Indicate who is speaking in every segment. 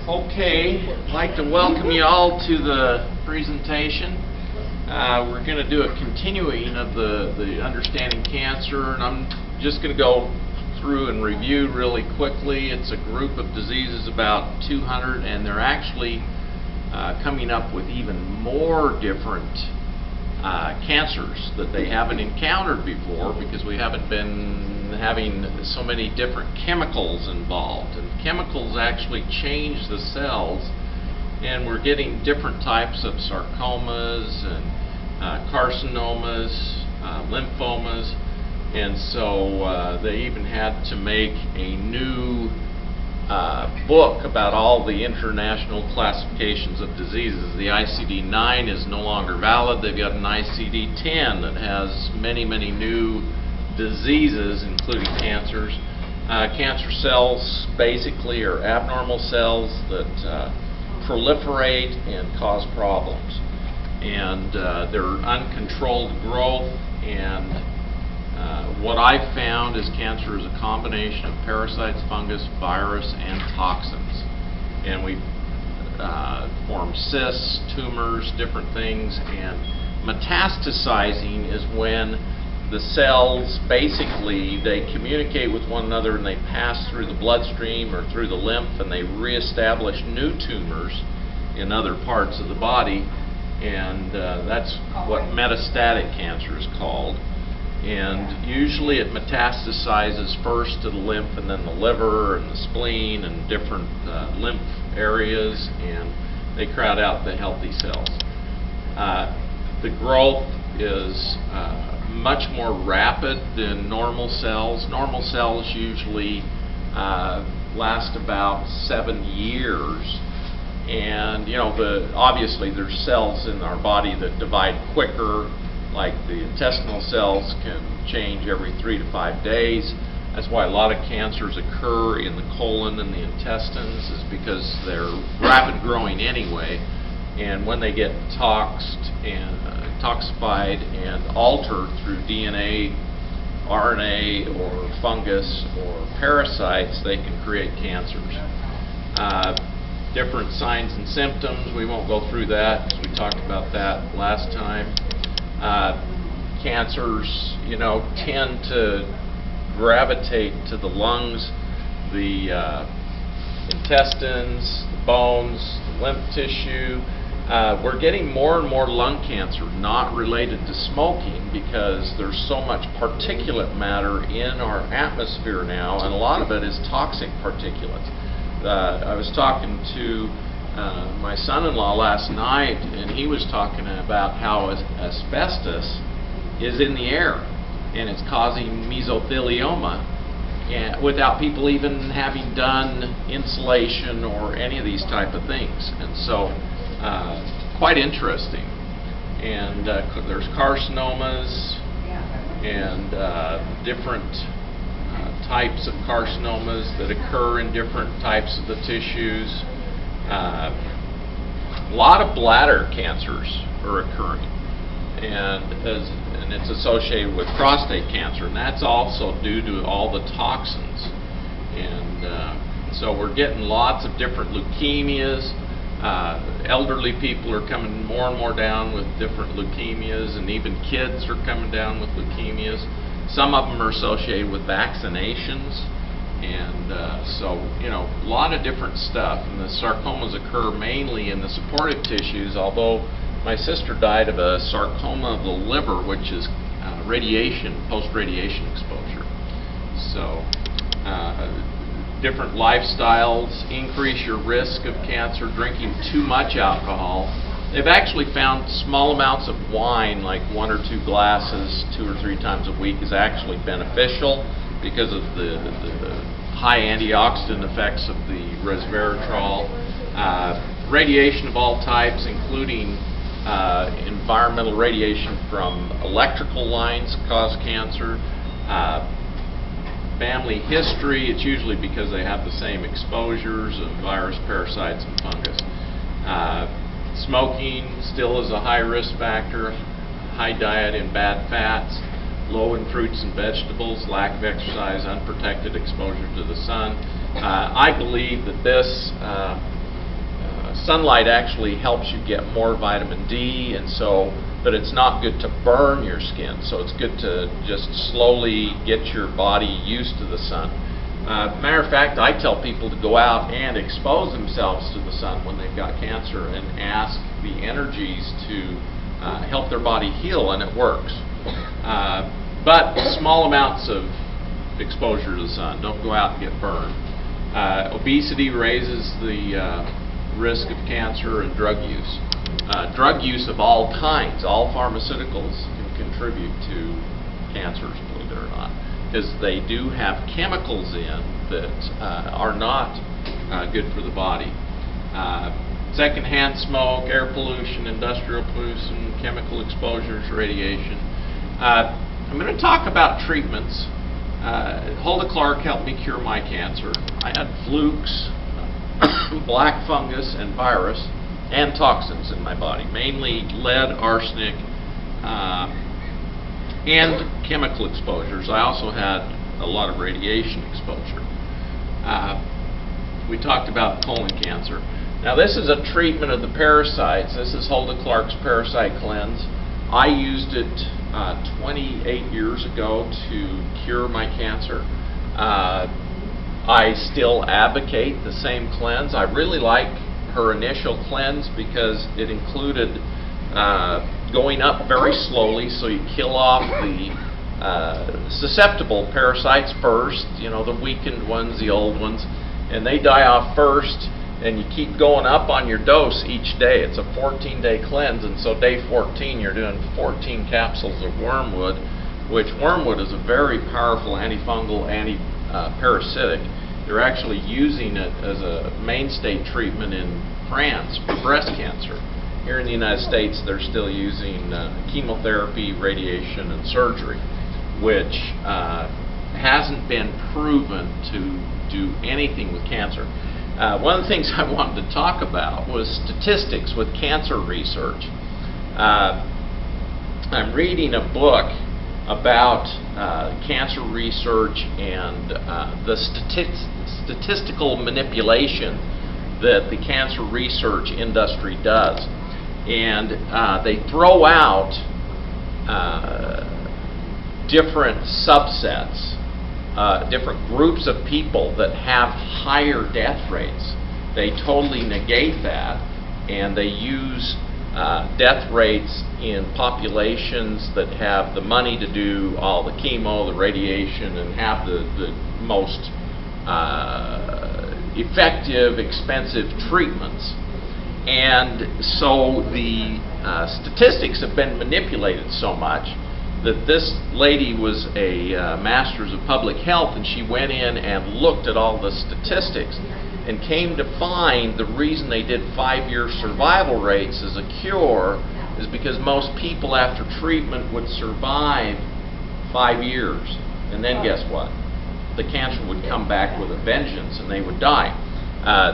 Speaker 1: Okay, I'd like to welcome you all to the presentation. We're going to do a continuing of the Understanding Cancer, and I'm just going to go through and review really quickly. It's a group of diseases, about 200, and they're actually coming up with even more different cancers that they haven't encountered before, because we haven't been having so many different chemicals involved, and chemicals actually change the cells, and we're getting different types of sarcomas and carcinomas, lymphomas, and so they even had to make a new book about all the international classifications of diseases. The ICD-9 is no longer valid. They've got an ICD-10 that has many new diseases, including cancers. Cancer cells basically are abnormal cells that proliferate and cause problems, and they're uncontrolled growth, and what I've found is cancer is a combination of parasites, fungus, virus, and toxins, and we form cysts, tumors, different things. And metastasizing is when the cells basically, they communicate with one another and they pass through the bloodstream or through the lymph, and they reestablish new tumors in other parts of the body, and that's what metastatic cancer is called. And usually it metastasizes first to the lymph and then the liver and the spleen and different lymph areas, and they crowd out the healthy cells. The growth is much more rapid than normal cells. Normal cells usually last about 7 years, and obviously there's cells in our body that divide quicker, like the intestinal cells can change every 3 to 5 days. That's why a lot of cancers occur in the colon and the intestines, is because they're rapid growing anyway, and when they get toxified and altered through DNA, RNA, or fungus, or parasites, they can create cancers. Different signs and symptoms, we won't go through that because we talked about that last time. Cancers, tend to gravitate to the lungs, the intestines, the bones, the lymph tissue. We're getting more and more lung cancer not related to smoking, because there's so much particulate matter in our atmosphere now, and a lot of it is toxic particulates. I was talking to my son-in-law last night, and he was talking about how asbestos is in the air, and it's causing mesothelioma, and without people even having done insulation or any of these type of things. And so quite interesting. And there's carcinomas and different types of carcinomas that occur in different types of the tissues. A lot of bladder cancers are occurring, and it's associated with prostate cancer, and that's also due to all the toxins. And so we're getting lots of different leukemias. Elderly people are coming more and more down with different leukemias, and even kids are coming down with leukemias. Some of them are associated with vaccinations, and so a lot of different stuff. And the sarcomas occur mainly in the supportive tissues, although my sister died of a sarcoma of the liver, which is post-radiation exposure. So different lifestyles increase your risk of cancer. Drinking too much alcohol. They've actually found small amounts of wine, like 1 or 2 glasses 2 or 3 times a week, is actually beneficial because of the high antioxidant effects of the resveratrol. Radiation of all types, including environmental radiation from electrical lines, cause cancer. Family history, it's usually because they have the same exposures of virus, parasites, and fungus. Smoking still is a high risk factor. High diet in bad fats, low in fruits and vegetables, lack of exercise, unprotected exposure to the sun. I believe that this sunlight actually helps you get more vitamin D, and so, but it's not good to burn your skin, so it's good to just slowly get your body used to the sun. Matter of fact, I tell people to go out and expose themselves to the sun when they've got cancer and ask the energies to help their body heal, and it works. But small amounts of exposure to the sun. Don't go out and get burned. Obesity raises the risk of cancer, and drug use. Drug use of all kinds, all pharmaceuticals can contribute to cancers, believe it or not, because they do have chemicals in that are not good for the body. Secondhand smoke, air pollution, industrial pollution, chemical exposures, radiation. I'm going to talk about treatments. Hulda Clark helped me cure my cancer. I had flukes, black fungus, and virus, and toxins in my body, mainly lead, arsenic, and chemical exposures. I also had a lot of radiation exposure. We talked about colon cancer. Now this is a treatment of the parasites. This is Hulda Clark's Parasite Cleanse. I used it 28 years ago to cure my cancer. I still advocate the same cleanse. I really like her initial cleanse because it included going up very slowly, so you kill off the susceptible parasites first, you know, the weakened ones, the old ones, and they die off first, and you keep going up on your dose each day. It's a 14-day cleanse, and so day 14 you're doing 14 capsules of wormwood, which wormwood is a very powerful antifungal, anti-parasitic. They're actually using it as a mainstay treatment in France for breast cancer. Here in the United States, they're still using chemotherapy, radiation, and surgery, which hasn't been proven to do anything with cancer. One of the things I wanted to talk about was statistics with cancer research. I'm reading a book about cancer research and the statistical manipulation that the cancer research industry does. And they throw out different subsets, different groups of people that have higher death rates. They totally negate that, and they use death rates in populations that have the money to do all the chemo, the radiation, and have the most effective, expensive treatments. And so the statistics have been manipulated so much that this lady was a master's of public health, and she went in and looked at all the statistics and came to find the reason they did 5-year survival rates as a cure is because most people after treatment would survive 5 years, and then guess what? The cancer would come back with a vengeance and they would die.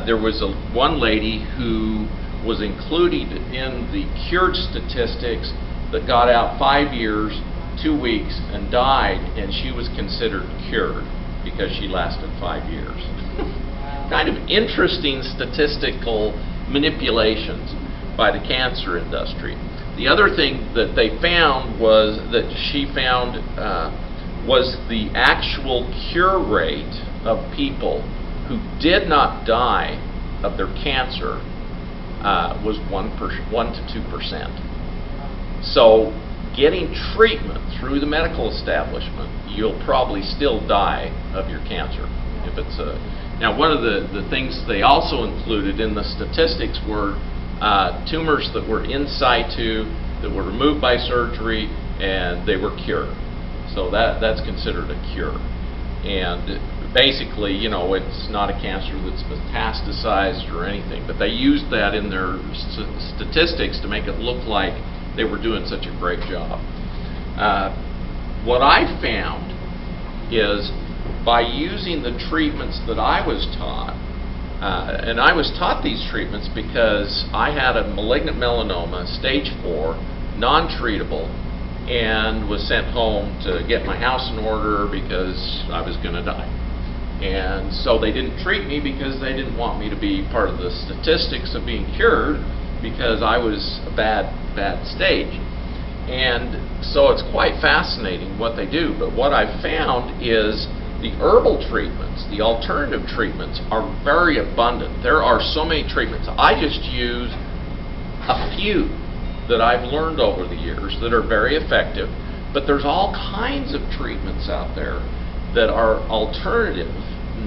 Speaker 1: There was one lady who was included in the cured statistics that got out 5 years, 2 weeks, and died, and she was considered cured because she lasted 5 years. Kind of interesting statistical manipulations by the cancer industry. The other thing that they found was that she found was the actual cure rate of people who did not die of their cancer was 1 to 2%. So getting treatment through the medical establishment, you'll probably still die of your cancer. If it's now, one of the things they also included in the statistics were tumors that were in situ, that were removed by surgery, and they were cured. So that's considered a cure. And basically, you know, it's not a cancer that's metastasized or anything, but they used that in their statistics to make it look like they were doing such a great job. What I found is by using the treatments that I was taught, and I was taught these treatments because I had a malignant melanoma, stage 4, non-treatable, and was sent home to get my house in order because I was going to die. And so they didn't treat me because they didn't want me to be part of the statistics of being cured, because I was a bad stage. And so it's quite fascinating what they do. But what I've found is the herbal treatments, the alternative treatments, are very abundant. There are so many treatments. I just use a few that I've learned over the years that are very effective, but there's all kinds of treatments out there that are alternative,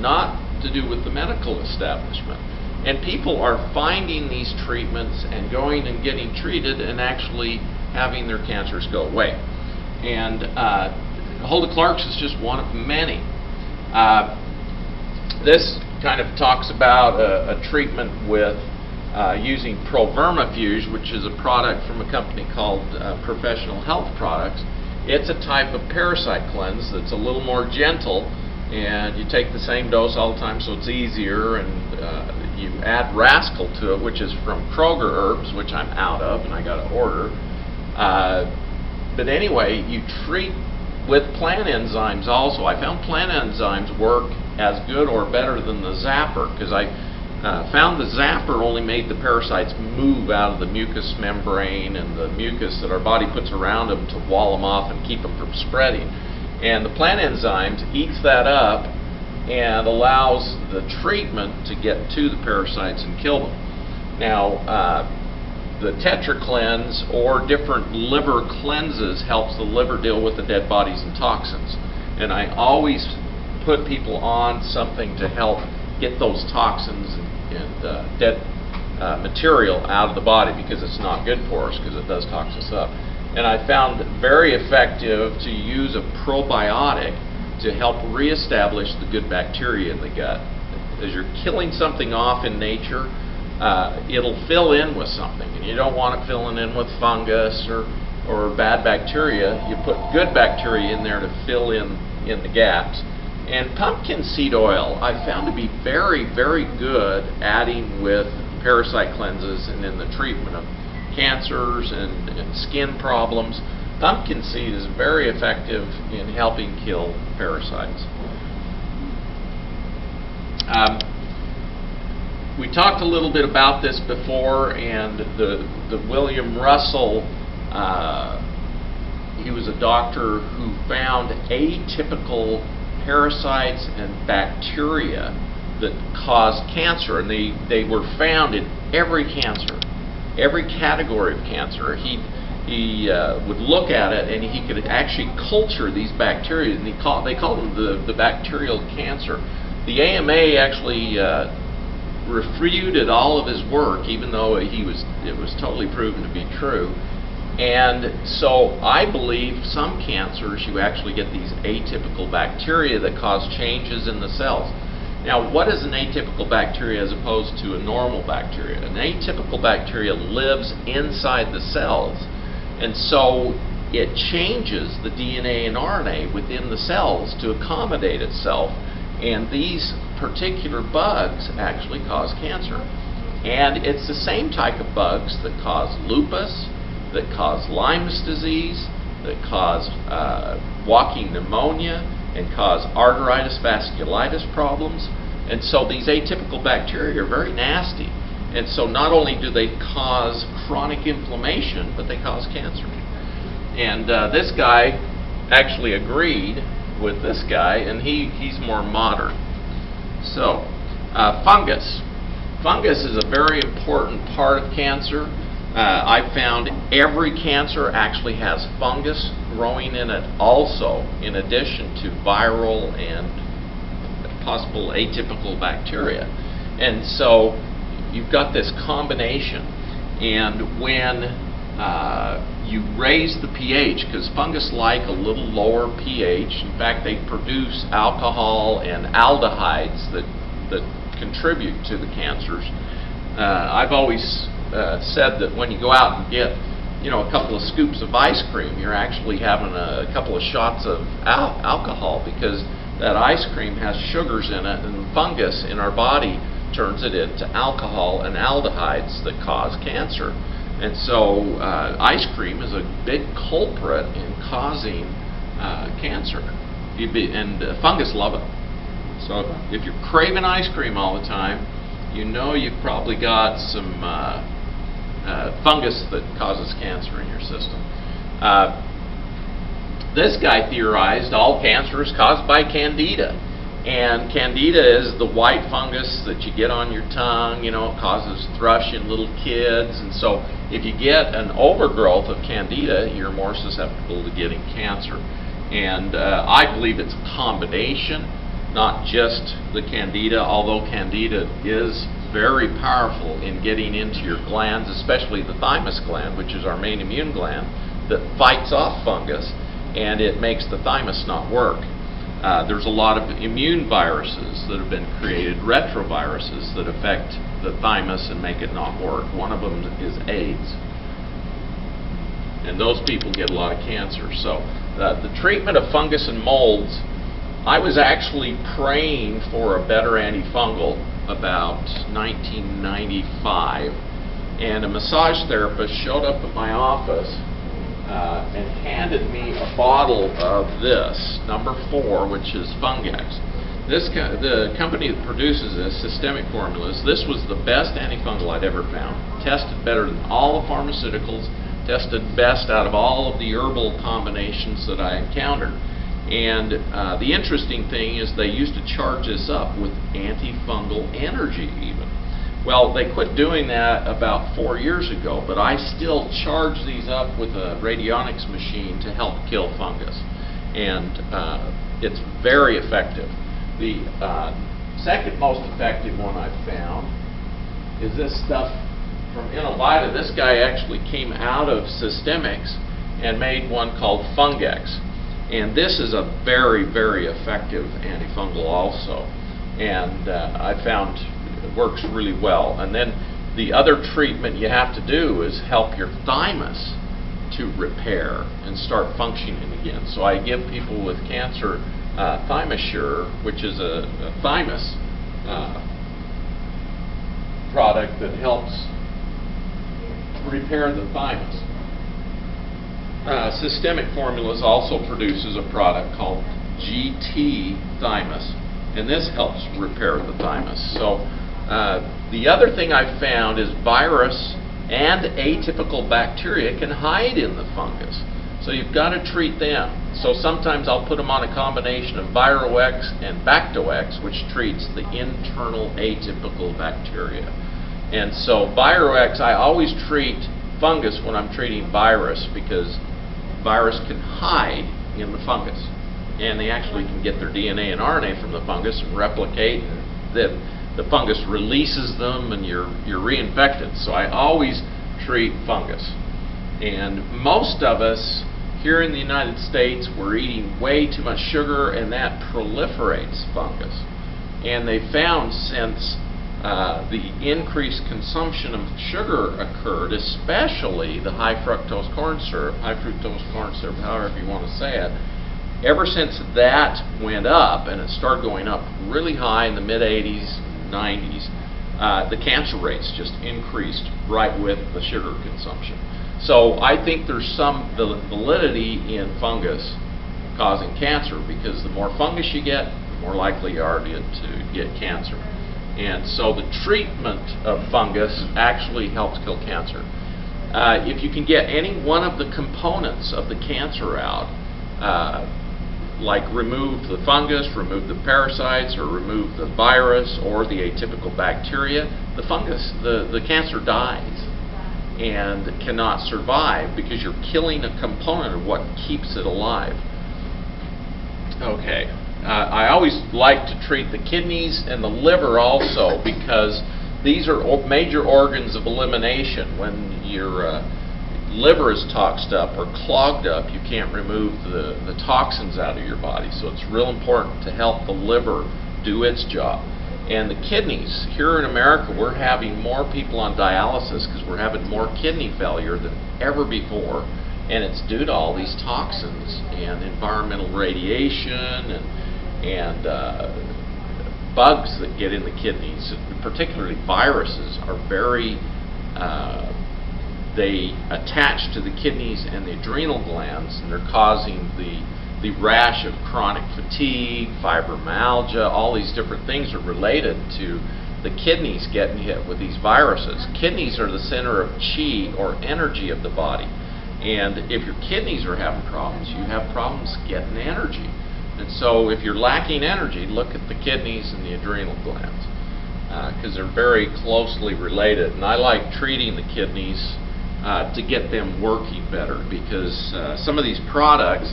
Speaker 1: not to do with the medical establishment. And people are finding these treatments and going and getting treated and actually having their cancers go away. And Hulda Clark's is just one of many. This kind of talks about a treatment with using Provermifuge, which is a product from a company called Professional Health Products. It's a type of parasite cleanse that's a little more gentle, and you take the same dose all the time, so it's easier. And you add Rascal to it, which is from Kroger Herbs, which I'm out of, and I got to order. But anyway, you treat with plant enzymes also. I found plant enzymes work as good or better than the zapper, because I found the zapper only made the parasites move out of the mucous membrane and the mucus that our body puts around them to wall them off and keep them from spreading. And the plant enzymes eats that up and allows the treatment to get to the parasites and kill them. Now, the Tetra cleanse or different liver cleanses helps the liver deal with the dead bodies and toxins. And I always put people on something to help get those toxins and dead material out of the body, because it's not good for us, because it does tox us up. And I found it very effective to use a probiotic to help reestablish the good bacteria in the gut. As you're killing something off in nature, it'll fill in with something, and you don't want it filling in with fungus or bad bacteria. You put good bacteria in there to fill in the gaps. And pumpkin seed oil I found to be very, very good adding with parasite cleanses and in the treatment of cancers and skin problems. Pumpkin seed is very effective in helping kill parasites. We talked a little bit about this before, and the William Russell, he was a doctor who found atypical parasites and bacteria that caused cancer, and they were found in every cancer, every category of cancer. He would look at it, and he could actually culture these bacteria, and they called them the bacterial cancer. The AMA actually refuted all of his work, even though it was totally proven to be true. And so I believe some cancers you actually get these atypical bacteria that cause changes in the cells. Now, what is an atypical bacteria as opposed to a normal bacteria? An atypical bacteria lives inside the cells, and so it changes the DNA and RNA within the cells to accommodate itself. And these particular bugs actually cause cancer. And it's the same type of bugs that cause lupus, that cause Lyme's disease, that cause walking pneumonia, and cause arteritis vasculitis problems. And so these atypical bacteria are very nasty. And so not only do they cause chronic inflammation, but they cause cancer. And this guy actually agreed with this guy, and he's more modern. So, fungus. Fungus is a very important part of cancer. I found every cancer actually has fungus growing in it also, in addition to viral and possible atypical bacteria. And so you've got this combination. And when you raise the pH, because fungus like a little lower pH, in fact they produce alcohol and aldehydes that contribute to the cancers. I've always said that when you go out and get a couple of scoops of ice cream, you're actually having a couple of shots of alcohol, because that ice cream has sugars in it, and fungus in our body turns it into alcohol and aldehydes that cause cancer. And so ice cream is a big culprit in causing cancer, and fungus love it. So if you're craving ice cream all the time, you know you've probably got some fungus that causes cancer in your system. This guy theorized all cancer is caused by candida. And candida is the white fungus that you get on your tongue. You know, it causes thrush in little kids. And so if you get an overgrowth of candida, you're more susceptible to getting cancer. And I believe it's a combination, not just the candida, although candida is very powerful in getting into your glands, especially the thymus gland, which is our main immune gland, that fights off fungus, and it makes the thymus not work. There's a lot of immune viruses that have been created, retroviruses, that affect the thymus and make it not work. One of them is AIDS. And those people get a lot of cancer. So the treatment of fungus and molds, I was actually praying for a better antifungal about 1995. And a massage therapist showed up at my office and handed me a bottle of this, number 4, which is Fungex. The company that produces this, Systemic Formulas, this was the best antifungal I'd ever found. Tested better than all the pharmaceuticals, tested best out of all of the herbal combinations that I encountered. And the interesting thing is they used to charge this up with antifungal energy even. Well, they quit doing that about 4 years ago, but I still charge these up with a radionics machine to help kill fungus. And it's very effective. The second most effective one I've found is this stuff from Innovita. This guy actually came out of Systemics and made one called Fungex. And this is a very, very effective antifungal also. And I found it works really well. And then the other treatment you have to do is help your thymus to repair and start functioning again. So I give people with cancer Thymusure, which is a thymus product that helps repair the thymus. Systemic Formulas also produces a product called GT Thymus, and this helps repair the thymus. So the other thing I've found is virus and atypical bacteria can hide in the fungus. So you've got to treat them. So sometimes I'll put them on a combination of Virox and Bactox, which treats the internal atypical bacteria. And so Virox, I always treat fungus when I'm treating virus, because virus can hide in the fungus. And they actually can get their DNA and RNA from the fungus and replicate, and then the fungus releases them and you're reinfected. So I always treat fungus. And most of us here in the United States, we're eating way too much sugar, and that proliferates fungus. And they found since the increased consumption of sugar occurred, especially the high fructose corn syrup, however you want to say it, ever since that went up, and it started going up really high in the mid-80s, 90s, the cancer rates just increased right with the sugar consumption. So I think there's some validity in fungus causing cancer, because the more fungus you get, the more likely you are to get cancer. And so the treatment of fungus actually helps kill cancer. If you can get any one of the components of the cancer out, like remove the fungus, remove the parasites, or remove the virus or the atypical bacteria, the cancer dies and cannot survive, because you're killing a component of what keeps it alive. Okay, I always like to treat the kidneys and the liver also, because these are major organs of elimination. When your liver is toxed up or clogged up, you can't remove the toxins out of your body. So it's real important to help the liver do its job. And the kidneys, here in America, we're having more people on dialysis because we're having more kidney failure than ever before. And it's due to all these toxins and environmental radiation and bugs that get in the kidneys. Particularly viruses are very, they attach to the kidneys and the adrenal glands, and they're causing the the rash of chronic fatigue, fibromyalgia, all these different things are related to the kidneys getting hit with these viruses. Kidneys are the center of chi, or energy of the body. And if your kidneys are having problems, you have problems getting energy. And so if you're lacking energy, look at the kidneys and the adrenal glands, because they're very closely related. And I like treating the kidneys to get them working better, because some of these products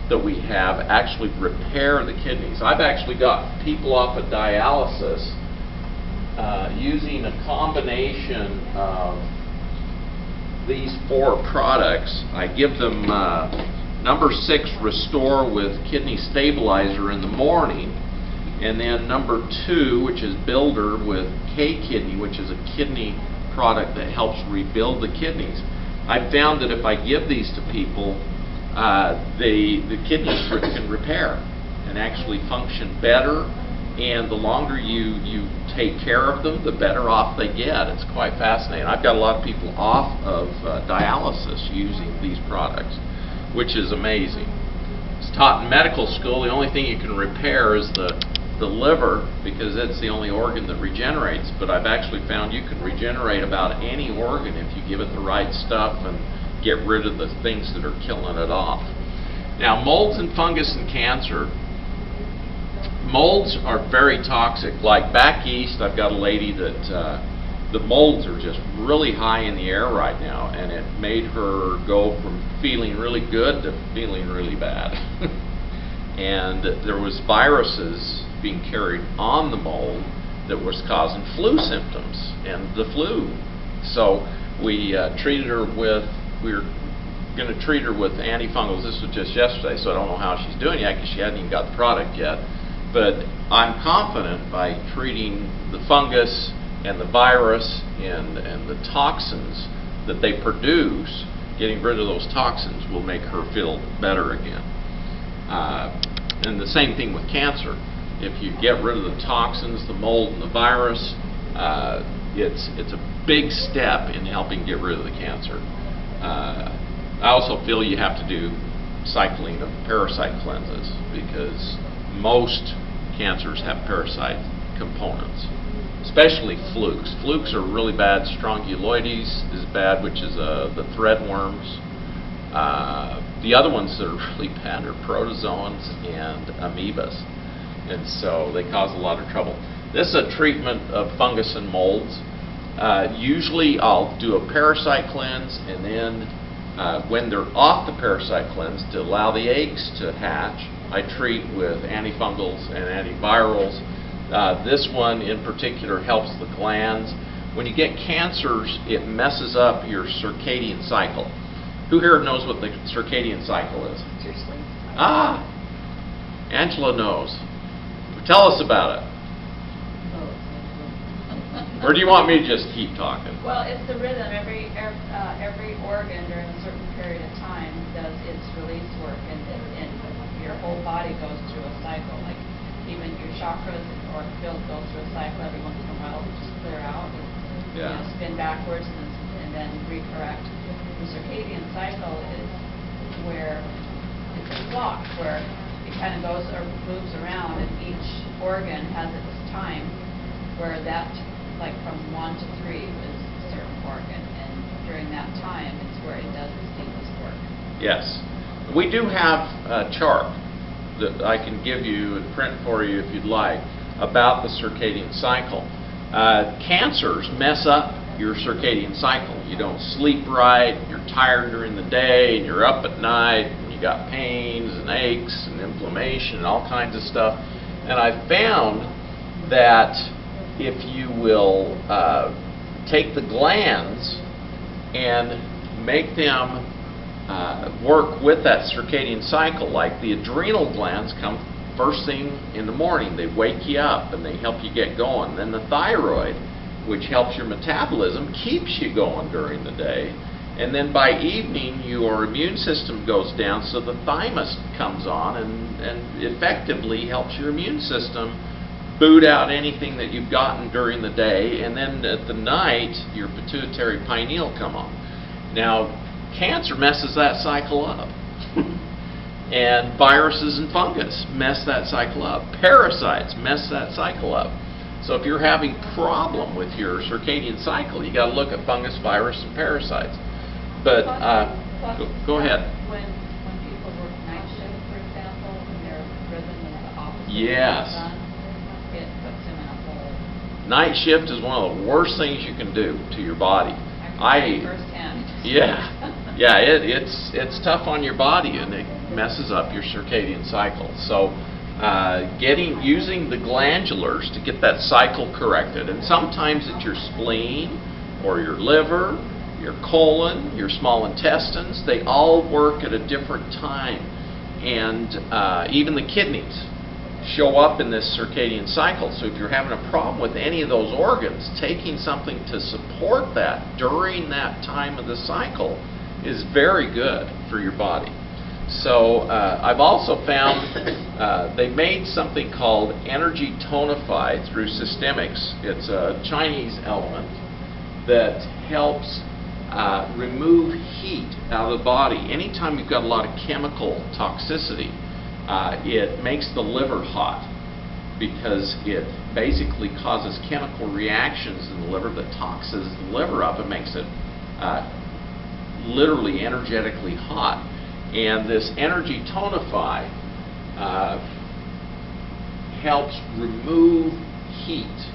Speaker 1: that we have actually repair the kidneys. I've actually got people off of dialysis using a combination of these 4 products. I give them number 6 Restore with Kidney Stabilizer in the morning, and then number 2, which is Builder with K-Kidney, which is a kidney product that helps rebuild the kidneys. I found that if I give these to people, the kidneys can repair and actually function better, and the longer you take care of them, the better off they get. It's quite fascinating. I've got a lot of people off of dialysis using these products, which is amazing. It's taught in medical school. The only thing you can repair is the liver, because it's the only organ that regenerates. But I've actually found you can regenerate about any organ if you give it the right stuff and get rid of the things that are killing it off. Now, molds and fungus and cancer. Molds are very toxic. Like back east, I've got a lady that the molds are just really high in the air right now, and it made her go from feeling really good to feeling really bad. And there was viruses being carried on the mold that was causing flu symptoms and the flu. So we treated her with, we were going to treat her with antifungals. This was just yesterday, so I don't know how she's doing yet, because she hadn't even got the product yet. But I'm confident by treating the fungus and the virus and the toxins that they produce, getting rid of those toxins will make her feel better again. And the same thing with cancer. If you get rid of the toxins, the mold and the virus, it's a big step in helping get rid of the cancer. I also feel you have to do cycling of parasite cleanses, because most cancers have parasite components, especially flukes. Flukes are really bad. Strongyloides is bad, which is the threadworms. The other ones that are really bad are protozoans and amoebas, and so they cause a lot of trouble. This is a treatment of fungus and molds. Usually I'll do a parasite cleanse, and then when they're off the parasite cleanse, to allow the eggs to hatch, I treat with antifungals and antivirals. This one in particular helps the glands. When you get cancers, it messes up your circadian cycle. Who here knows what the circadian cycle is?
Speaker 2: It's your sleep.
Speaker 1: Ah, Angela knows. Tell us about it. Or do you want me to just keep talking?
Speaker 2: Well, it's the rhythm. Every organ during a certain period of time does its release work, and your whole body goes through a cycle. Like even your chakras or field goes through a cycle. Every once in a while, just clear out and spin backwards and then recorrect. The circadian cycle is where it's a clock, where it kind of goes or moves around, and each organ has its time, where that, like from 1 to 3 is a certain organ, and during that time it's where it does its deepest work.
Speaker 1: Yes. We do have a chart that I can give you and print for you if you'd like about the circadian cycle. Cancers mess up your circadian cycle. You don't sleep right, you're tired during the day, and you're up at night, and you got pains and aches and inflammation and all kinds of stuff. And I found that if you will take the glands and make them work with that circadian cycle, like the adrenal glands come first thing in the morning. They wake you up and they help you get going. Then the thyroid, which helps your metabolism, keeps you going during the day. And then by evening, your immune system goes down, so the thymus comes on and effectively helps your immune system boot out anything that you've gotten during the day. And then at the night, your pituitary pineal come on. Now, cancer messes that cycle up. And viruses and fungus mess that cycle up. Parasites mess that cycle up. So if you're having problem with your circadian cycle, you got to look at fungus, virus, and parasites. But go ahead.
Speaker 2: When people work night shift, for example, when their rhythm is the opposite
Speaker 1: Yes.
Speaker 2: of the sun, it puts them in a hole.
Speaker 1: Night shift is one of the worst things you can do to your body.
Speaker 2: Firsthand.
Speaker 1: Yeah, it's tough on your body, and it messes up your circadian cycle. So using the glandulars to get that cycle corrected, and sometimes it's your spleen or your liver, your colon, your small intestines, they all work at a different time, and even the kidneys show up in this circadian cycle. So if you're having a problem with any of those organs, taking something to support that during that time of the cycle is very good for your body. So I've also found they made something called Energy Tonify through Systemics. It's a Chinese element that helps remove heat out of the body. Anytime you've got a lot of chemical toxicity, it makes the liver hot because it basically causes chemical reactions in the liver that toxins the liver up and makes it literally energetically hot. And this Energy Tonify helps remove heat.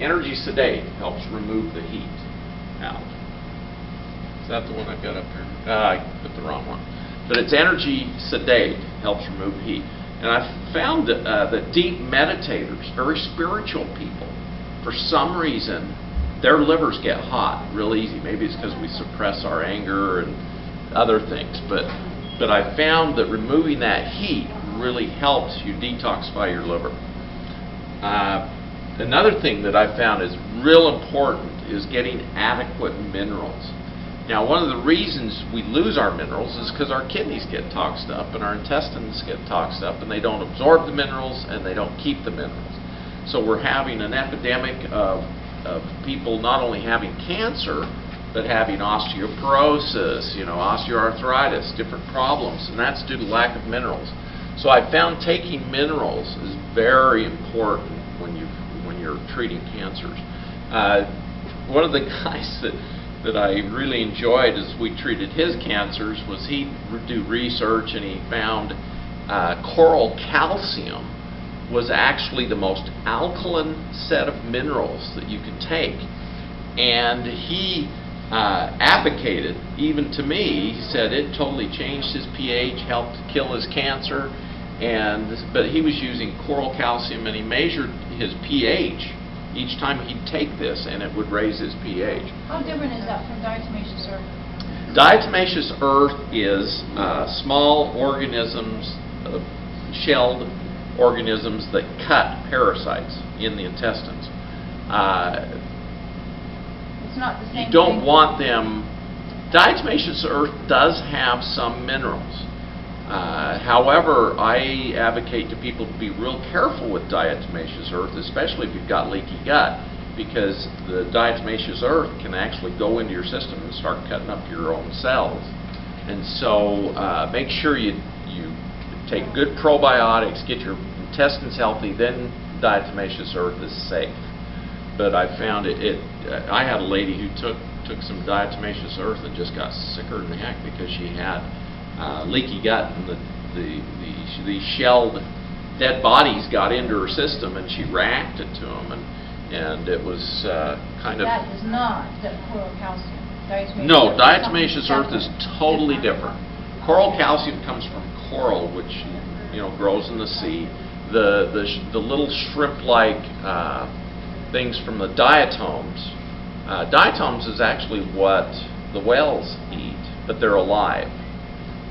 Speaker 1: Energy Sedate helps remove the heat out. Is that the one I've got up here? I put the wrong one. But it's Energy Sedate, helps remove heat. And I found that deep meditators, very spiritual people, for some reason, their livers get hot real easy. Maybe it's because we suppress our anger and other things. But I found that removing that heat really helps you detoxify your liver. Another thing that I found is real important is getting adequate minerals. Now, one of the reasons we lose our minerals is because our kidneys get toxed up and our intestines get toxed up, and they don't absorb the minerals and they don't keep the minerals. So we're having an epidemic of people not only having cancer, but having osteoporosis, osteoarthritis, different problems, and that's due to lack of minerals. So I found taking minerals is very important when you're treating cancers. One of the guys that I really enjoyed as we treated his cancers was he'd do research, and he found coral calcium was actually the most alkaline set of minerals that you could take. And he advocated, even to me, he said it totally changed his pH, helped kill his cancer, but he was using coral calcium, and he measured his pH each time he'd take this, and it would raise his pH.
Speaker 3: How different is that from diatomaceous earth?
Speaker 1: Diatomaceous earth is small organisms, shelled organisms that cut parasites in the intestines.
Speaker 3: It's not the same
Speaker 1: You don't
Speaker 3: thing.
Speaker 1: want them. Diatomaceous earth does have some minerals. However, I advocate to people to be real careful with diatomaceous earth, especially if you've got leaky gut, because the diatomaceous earth can actually go into your system and start cutting up your own cells. And so make sure you take good probiotics, get your intestines healthy, then diatomaceous earth is safe. But I found I had a lady who took some diatomaceous earth and just got sicker than heck because she had leaky gut, and the shelled dead bodies got into her system, and she reacted to them, and it was kind of...
Speaker 3: That is not the coral calcium.
Speaker 1: No, diatomaceous earth is totally different. Coral calcium comes from coral, which grows in the sea. The little shrimp-like things from the diatoms. Diatoms is actually what the whales eat, but they're alive.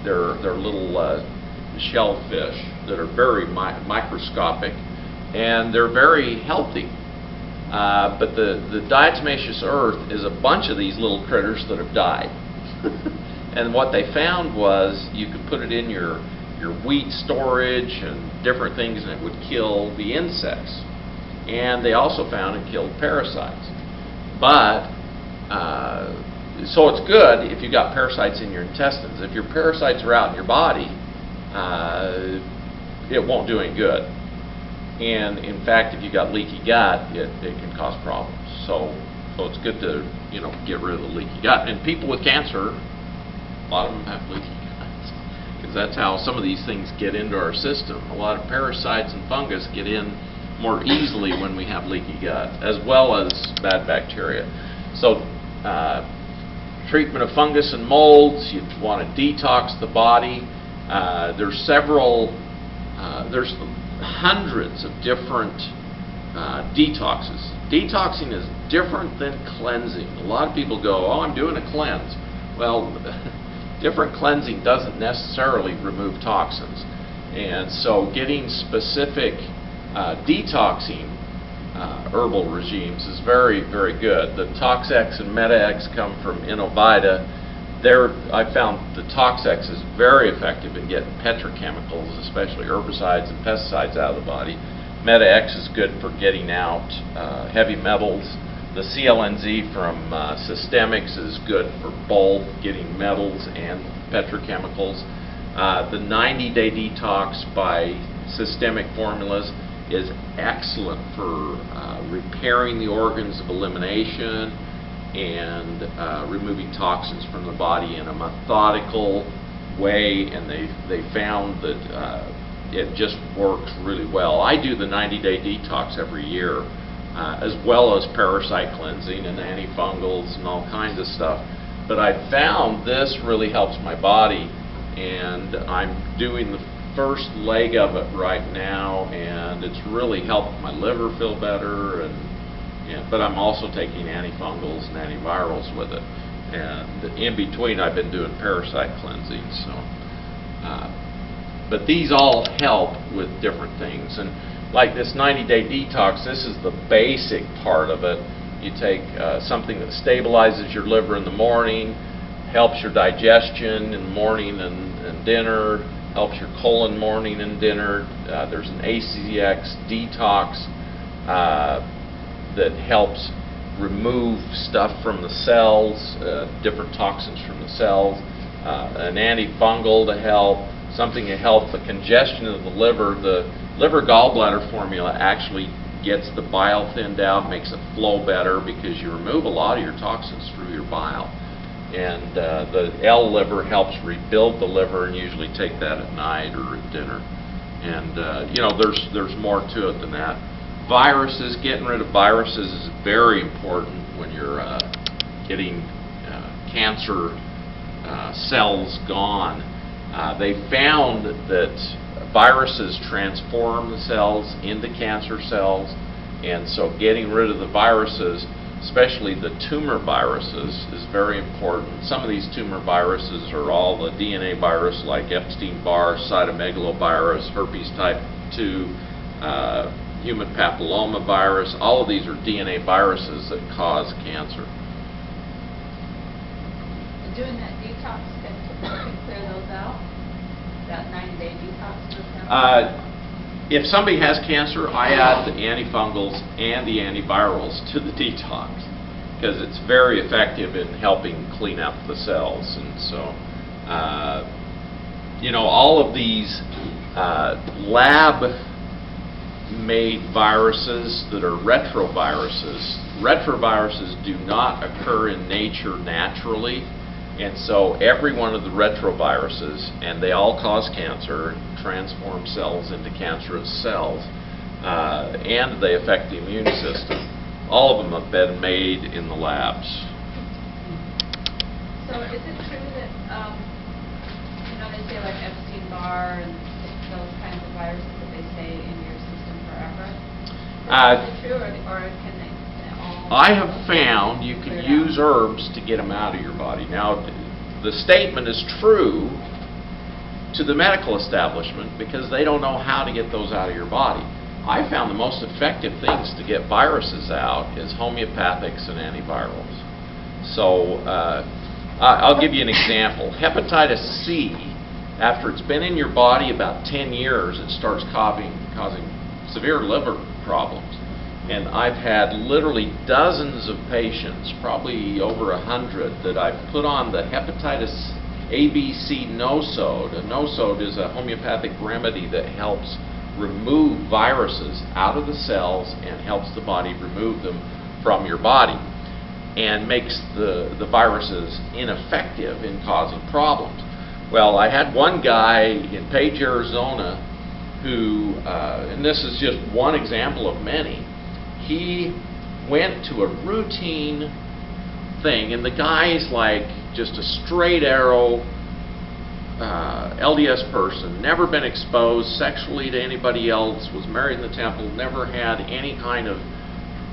Speaker 1: They're little shellfish that are very microscopic, and they're very healthy. But the diatomaceous earth is a bunch of these little critters that have died. And what they found was you could put it in your wheat storage and different things, and it would kill the insects. And they also found it killed parasites. But so it's good if you've got parasites in your intestines. If your parasites are out in your body, it won't do any good. And in fact, if you've got leaky gut, it can cause problems. So it's good to, get rid of the leaky gut. And people with cancer, a lot of them have leaky guts, because that's how some of these things get into our system. A lot of parasites and fungus get in more easily when we have leaky gut, as well as bad bacteria. So treatment of fungus and molds, you want to detox the body. There's hundreds of different detoxes. Detoxing is different than cleansing. A lot of people go, oh, I'm doing a cleanse. Well, different cleansing doesn't necessarily remove toxins. And so getting specific detoxing herbal regimes is very, very good. The Tox-X and Meta-X come from Innovita. I found the Tox-X is very effective in getting petrochemicals, especially herbicides and pesticides, out of the body. Meta-X is good for getting out heavy metals. The CLNZ from Systemics is good for both getting metals and petrochemicals. The 90-day detox by Systemic Formulas is excellent for repairing the organs of elimination and removing toxins from the body in a methodical way, and they found that it just works really well. I do the 90-day detox every year, as well as parasite cleansing and antifungals and all kinds of stuff. But I found this really helps my body, and I'm doing the first leg of it right now, and it's really helped my liver feel better. But I'm also taking antifungals and antivirals with it, and in between I've been doing parasite cleansing. So, but these all help with different things. And like this 90-day detox, this is the basic part of it. You take something that stabilizes your liver in the morning, helps your digestion in the morning and dinner, helps your colon morning and dinner. There's an ACX detox that helps remove stuff from the cells, different toxins from the cells, an antifungal to help, something to help the congestion of the liver. The liver gallbladder formula actually gets the bile thinned out, makes it flow better, because you remove a lot of your toxins through your bile. And the L-liver helps rebuild the liver, and usually take that at night or at dinner. And there's more to it than that. Viruses, getting rid of viruses is very important when you're getting cancer cells gone. They found that viruses transform the cells into cancer cells, and so getting rid of the viruses, especially the tumor viruses, is very important. Some of these tumor viruses are all the DNA virus, like Epstein-Barr, cytomegalovirus, herpes type 2, human papilloma virus. All of these are DNA viruses that cause cancer.
Speaker 2: Doing that detox can clear those out? That 90-day detox?
Speaker 1: If somebody has cancer, I add the antifungals and the antivirals to the detox, because it's very effective in helping clean up the cells. And so, all of these lab-made viruses that are retroviruses. Retroviruses do not occur in nature naturally, and so every one of the retroviruses, and they all cause cancer, transform cells into cancerous cells, and they affect the immune system. All of them have been made in the labs.
Speaker 2: So is it true that, they say like Epstein-Barr and those kinds of viruses that they stay in your system forever? Is it true, or can they all...
Speaker 1: I have found you can use herbs to get them out of your body. Now, the statement is true to the medical establishment, because they don't know how to get those out of your body. I found the most effective things to get viruses out is homeopathics and antivirals. So I'll give you an example. Hepatitis C, after it's been in your body about 10 years, it starts causing severe liver problems. And I've had literally dozens of patients, probably over 100, that I've put on the hepatitis ABC nosode. A nosode is a homeopathic remedy that helps remove viruses out of the cells and helps the body remove them from your body and makes the viruses ineffective in causing problems. Well, I had one guy in Page, Arizona who, and this is just one example of many, he went to a routine thing, and the guy's like just a straight arrow LDS person, never been exposed sexually to anybody else, was married in the temple, never had any kind of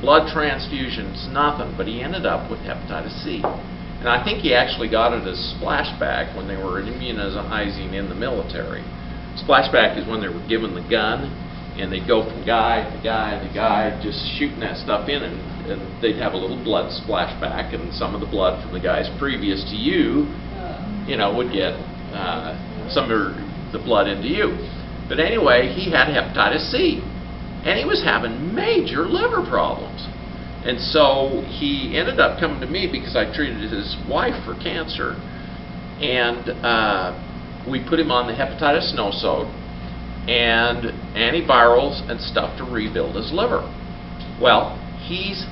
Speaker 1: blood transfusions, nothing, but he ended up with hepatitis C. And I think he actually got it as splashback when they were immunizing in the military. Splashback is when they were given the gun, and they'd go from guy to guy to guy, just shooting that stuff in, and they'd have a little blood splashback, and some of the blood from the guys previous to you, would get some of the blood into you. But anyway, he had hepatitis C, and he was having major liver problems. And so he ended up coming to me because I treated his wife for cancer, and we put him on the hepatitis nosode and antivirals and stuff to rebuild his liver. Well, he's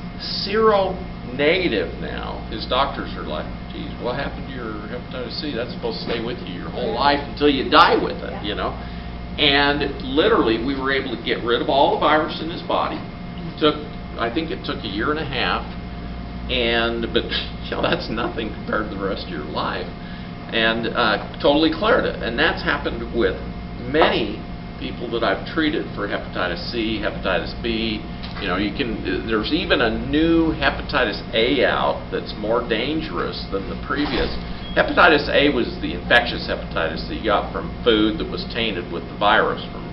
Speaker 1: seronegative now. His doctors are like, geez, what happened to your hepatitis C? That's supposed to stay with you your whole life until you die with it, And literally, we were able to get rid of all the virus in his body. I think it took a year and a half, but that's nothing compared to the rest of your life. And totally cleared it. And that's happened with many people that I've treated for hepatitis C, hepatitis B. There's even a new hepatitis A out that's more dangerous than the previous. Hepatitis A was the infectious hepatitis that you got from food that was tainted with the virus, from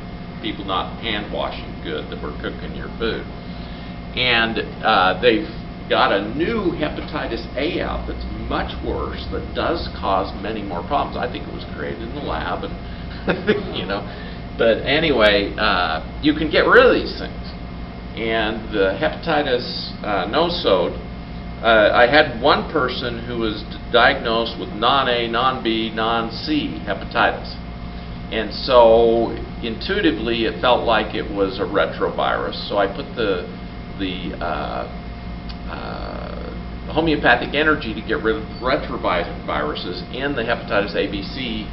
Speaker 1: people not hand washing good that were cooking your food. And they've got a new hepatitis A out that's much worse, that does cause many more problems. I think it was created in the lab, and But anyway, you can get rid of these things. And the hepatitis nosode, I had one person who was diagnosed with non-A, non-B, non-C hepatitis. And so intuitively it felt like it was a retrovirus. So I put the homeopathic energy to get rid of retroviruses in the hepatitis ABC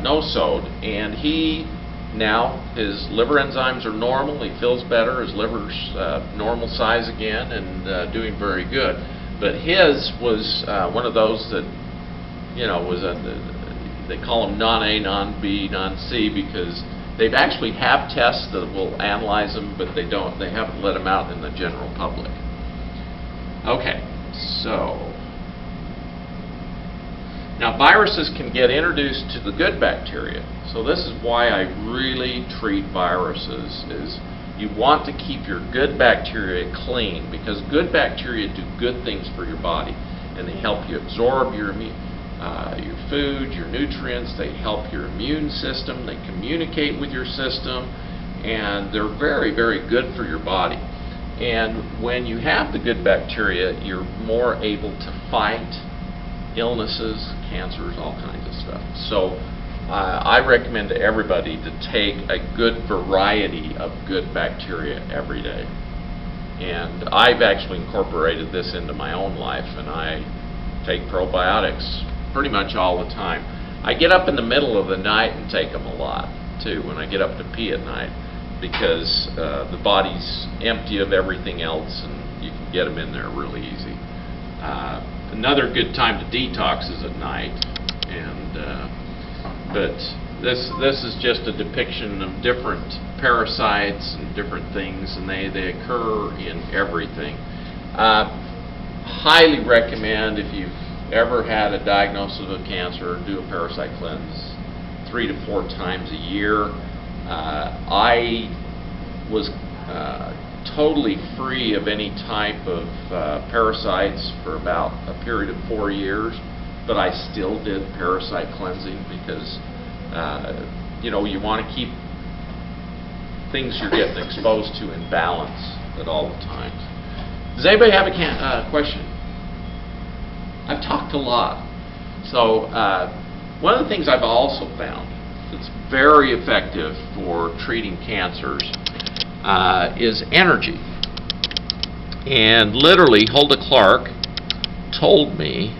Speaker 1: nosode, and his liver enzymes are normal, he feels better, his liver's normal size again, and doing very good. But his was one of those that, they call them non-A, non-B, non-C, because they actually have tests that will analyze them, but they haven't let them out in the general public. Okay, so now viruses can get introduced to the good bacteria. So this is why I really treat viruses, is you want to keep your good bacteria clean, because good bacteria do good things for your body, and they help you absorb your food, your nutrients, they help your immune system, they communicate with your system, and they're very, very good for your body. And when you have the good bacteria, you're more able to fight illnesses, cancers, all kinds of stuff. So I recommend to everybody to take a good variety of good bacteria every day. And I've actually incorporated this into my own life, and I take probiotics pretty much all the time. I get up in the middle of the night and take them a lot too, when I get up to pee at night, because the body's empty of everything else and you can get them in there really easy. Another good time to detox is at night, but this is just a depiction of different parasites and different things, and they occur in everything. Highly recommend, if you've ever had a diagnosis of cancer, do a parasite cleanse 3 to 4 times a year. I was totally free of any type of parasites for about a period of 4 years, but I still did parasite cleansing because you want to keep things you're getting exposed to in balance. at all times. Does anybody have a question? I've talked a lot. So one of the things I've also found that's very effective for treating cancers is energy. And literally, Hulda Clark told me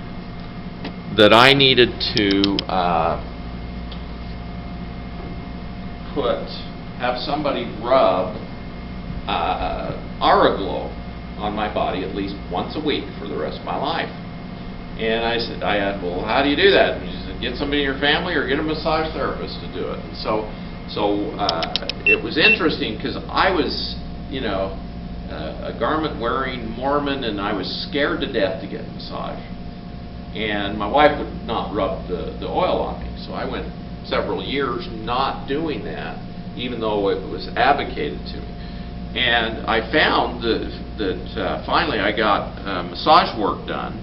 Speaker 1: that I needed to have somebody rub Araglow on my body at least once a week for the rest of my life. And I said, well, how do you do that? And she said, get somebody in your family or get a massage therapist to do it. And so it was interesting because I was, a garment-wearing Mormon, and I was scared to death to get a massage. And my wife would not rub the oil on me, so I went several years not doing that, even though it was advocated to me. And I found that finally I got massage work done,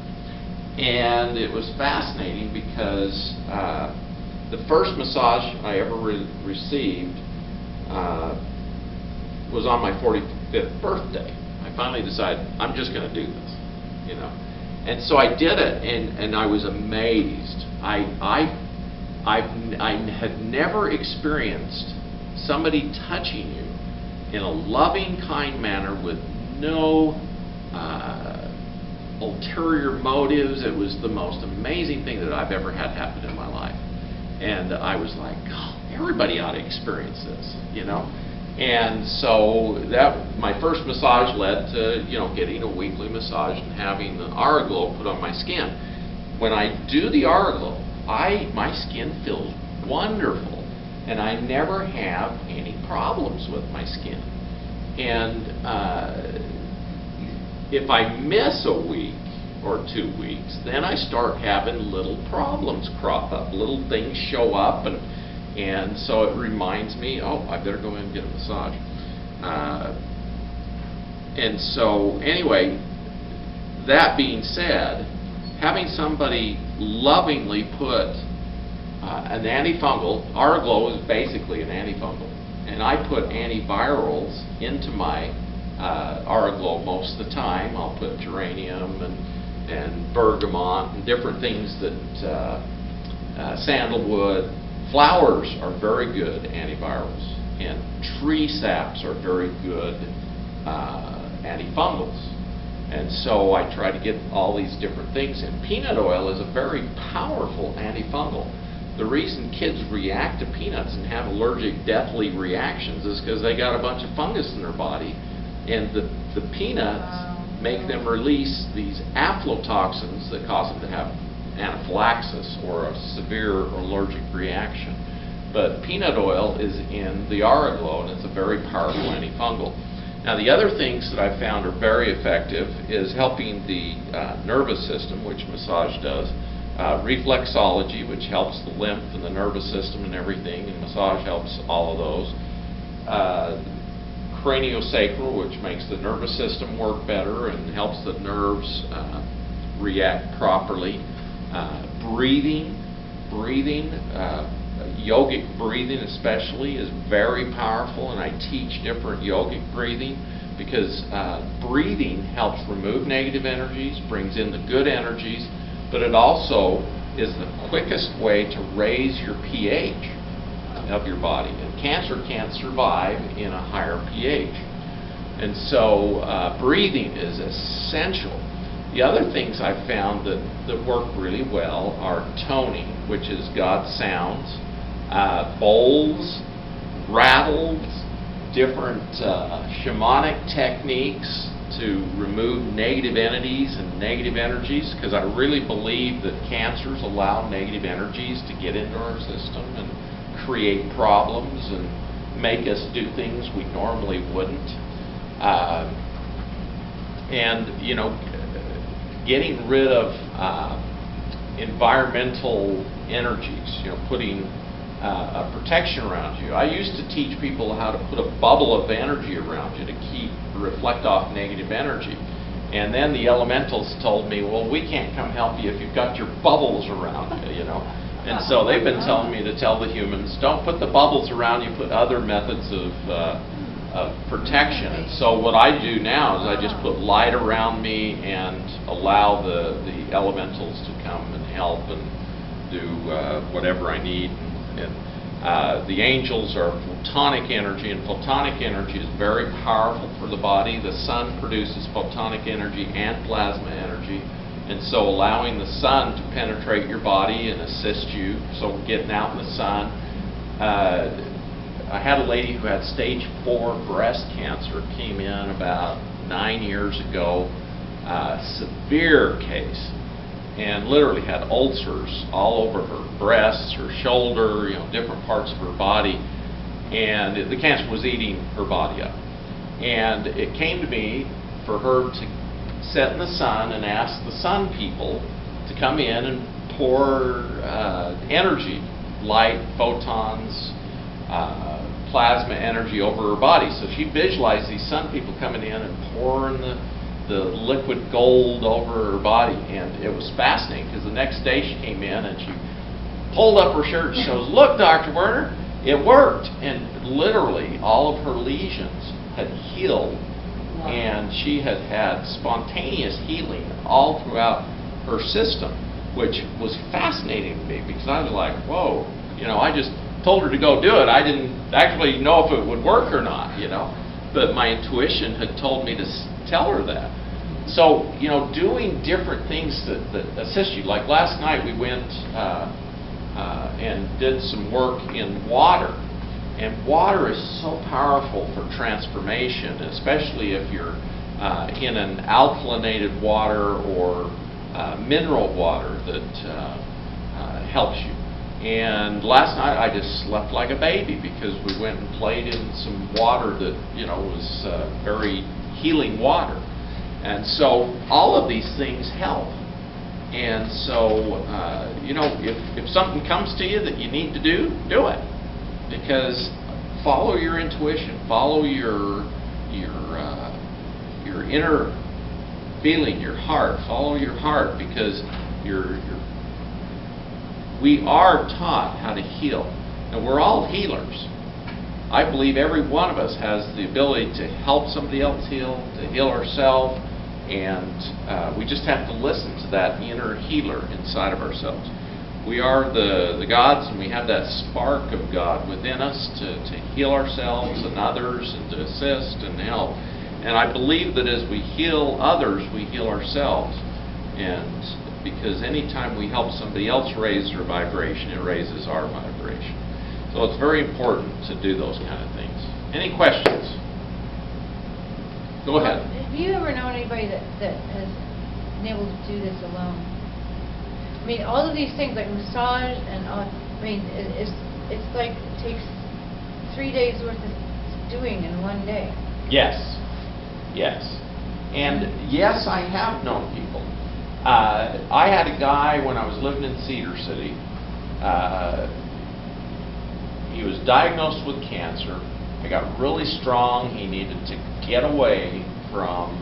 Speaker 1: and it was fascinating because the first massage I ever received was on my 45th birthday. I finally decided I'm just going to do this, And so I did it, and I was amazed. I had never experienced somebody touching you in a loving, kind manner with no ulterior motives. It was the most amazing thing that I've ever had happen in my life. And I was like, oh, everybody ought to experience this, And so my first massage led to, getting a weekly massage and having the Araglow put on my skin. When I do the Araglow, my skin feels wonderful, and I never have any problems with my skin. And if I miss a week or 2 weeks, then I start having little problems crop up, little things show up, and so it reminds me, oh, I better go in and get a massage. And so anyway, that being said, having somebody lovingly put an antifungal, Araglow is basically an antifungal, and I put antivirals into my Araglow most of the time. I'll put geranium and bergamot and different things that sandalwood. Flowers are very good antivirals, and tree saps are very good antifungals. And so I try to get all these different things. And peanut oil is a very powerful antifungal. The reason kids react to peanuts and have allergic, deathly reactions is because they got a bunch of fungus in their body, and the peanuts make them release these aflatoxins that cause them to have anaphylaxis or a severe allergic reaction. But peanut oil is in the Araglow, and it's a very powerful antifungal. Now, the other things that I've found are very effective is helping the nervous system, which massage does, reflexology, which helps the lymph and the nervous system and everything, and massage helps all of those. Craniosacral, which makes the nervous system work better and helps the nerves react properly. Breathing, yogic breathing especially is very powerful, and I teach different yogic breathing because breathing helps remove negative energies, brings in the good energies, but it also is the quickest way to raise your pH of your body. And cancer can't survive in a higher pH. And so breathing is essential. The other things I've found that work really well are toning, which is God sounds, bowls, rattles, different shamanic techniques to remove negative entities and negative energies, because I really believe that cancers allow negative energies to get into our system and create problems and make us do things we normally wouldn't. Getting rid of environmental energies, putting a protection around you. I used to teach people how to put a bubble of energy around you to reflect off negative energy. And then the elementals told me, well, we can't come help you if you've got your bubbles around you, And so they've been telling me to tell the humans, don't put the bubbles around you, put other methods of protection. And so what I do now is I just put light around me and allow the elementals to come and help and do whatever I need. And the angels are photonic energy, and photonic energy is very powerful for the body. The sun produces photonic energy and plasma energy, and so allowing the sun to penetrate your body and assist you, so getting out in the sun. I had a lady who had stage 4 breast cancer, came in about 9 years ago, severe case, and literally had ulcers all over her breasts, her shoulder, different parts of her body, and the cancer was eating her body up. And it came to me for her to sit in the sun and ask the sun people to come in and pour energy, light, photons, plasma energy over her body. So she visualized these sun people coming in and pouring the liquid gold over her body, and it was fascinating because the next day she came in and she pulled up her shirt and she goes, "Look, Dr. Werner, it worked." And literally all of her lesions had healed. Wow. And she had had spontaneous healing all throughout her system, which was fascinating to me because I was like, whoa, I just told her to go do it. I didn't actually know if it would work or not, but my intuition had told me to tell her that. So, doing different things that assist you. Like last night we went and did some work in water. And water is so powerful for transformation, especially if you're in an alkalinated water or mineral water that helps you. And last night I just slept like a baby because we went and played in some water that was very healing water. And so all of these things help. And so if something comes to you that you need to do it, because follow your intuition, follow your inner feeling, your heart. Follow your heart, because we are taught how to heal. And we're all healers. I believe every one of us has the ability to help somebody else heal, to heal ourselves, and we just have to listen to that inner healer inside of ourselves. We are the gods, and we have that spark of God within us to heal ourselves and others and to assist and help. And I believe that as we heal others, we heal ourselves. And because anytime we help somebody else raise their vibration, it raises our vibration. So it's very important to do those kind of things. Any questions? Go ahead.
Speaker 3: Have you ever known anybody that has been able to do this alone? I mean, all of these things like massage and all, it's like it takes 3 days worth of doing in one day.
Speaker 1: Yes. And yes, I have known people. I had a guy when I was living in Cedar City. He was diagnosed with cancer. He got really strong. He needed to get away from